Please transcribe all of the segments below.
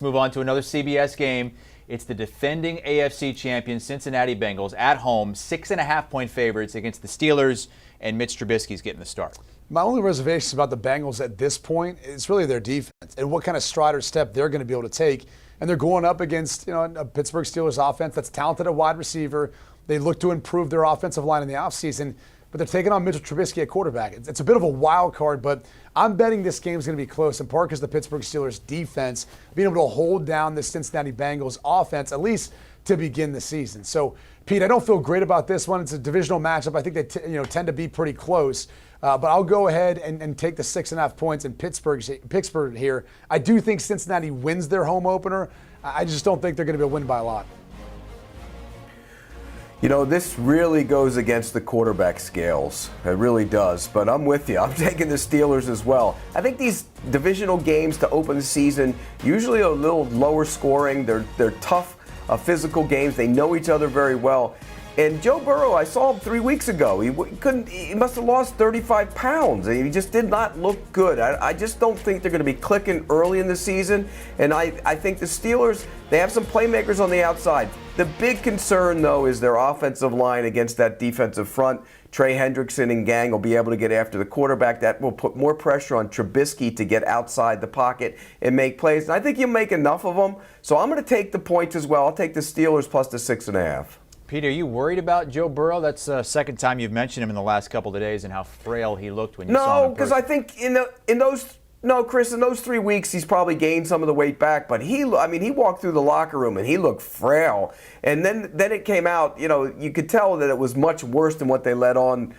Move on to another CBS game. It's the defending AFC champion Cincinnati Bengals at home, 6.5-point favorites against the Steelers, and Mitch Trubisky's getting the start. My only reservations about the Bengals at this point is really their defense and what kind of stride or step they're going to be able to take. And they're going up against, a Pittsburgh Steelers offense that's talented at wide receiver. They look to improve their offensive line in the offseason, but they're taking on Mitchell Trubisky at quarterback. It's a bit of a wild card, but I'm betting this game is going to be close, in part because the Pittsburgh Steelers defense being able to hold down the Cincinnati Bengals offense, at least to begin the season. So, Pete, I don't feel great about this one. It's a divisional matchup. I think they tend to be pretty close. But I'll go ahead and take the 6.5 points in Pittsburgh here. I do think Cincinnati wins their home opener. I just don't think they're going to be able to win by a lot. This really goes against the quarterback scales. It really does. But I'm with you. I'm taking the Steelers as well. I think these divisional games to open the season usually a little lower scoring. They're tough, physical games. They know each other very well. And Joe Burrow, I saw him 3 weeks ago. He must have lost 35 pounds. He just did not look good. I just don't think they're going to be clicking early in the season. And I think the Steelers, they have some playmakers on the outside. The big concern, though, is their offensive line against that defensive front. Trey Hendrickson and gang will be able to get after the quarterback. That will put more pressure on Trubisky to get outside the pocket and make plays. And I think he'll make enough of them. So I'm going to take the points as well. I'll take the Steelers plus the 6.5. Pete, are you worried about Joe Burrow? That's the second time you've mentioned him in the last couple of days and how frail he looked when you saw him. No, because I think Chris, in those 3 weeks, he's probably gained some of the weight back. But he walked through the locker room and he looked frail. And then it came out, you could tell that it was much worse than what they let on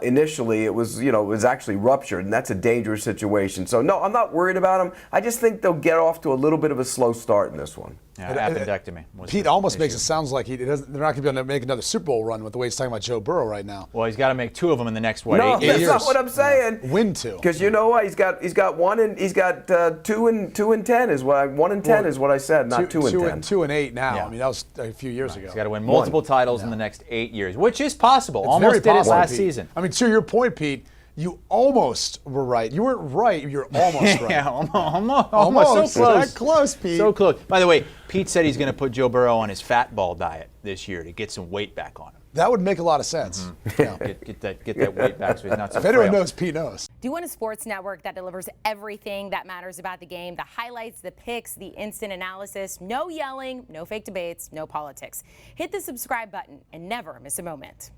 initially. It was actually ruptured, and that's a dangerous situation. So, no, I'm not worried about him. I just think they'll get off to a little bit of a slow start in this one. Yeah, appendectomy. Pete almost makes it sound like they're not going to be able to make another Super Bowl run with the way he's talking about Joe Burrow right now. Well, he's got to make 2 of them in the next, 8 years? No, that's not what I'm saying. Yeah. Win 2. Because you know what? He's got 1 and he's got 2 and 10 is what 1 and 10 is what I said, not 2 and 10. 2 and 8 now. Yeah. I mean, that was a few years ago. He's got to win multiple titles in the next 8 years, which is possible. It's almost very did it last Pete. season. I mean, to your point, Pete, you almost were right. You weren't right. You're almost right. Yeah, almost. So close. That close, Pete. So close. By the way, Pete said he's going to put Joe Burrow on his fat ball diet this year to get some weight back on him. That would make a lot of sense. Mm-hmm. Get that weight back so he's not so If anyone frail. knows, Pete knows. Do you want a sports network that delivers everything that matters about the game? The highlights, the picks, the instant analysis. No yelling, no fake debates, no politics. Hit the subscribe button and never miss a moment.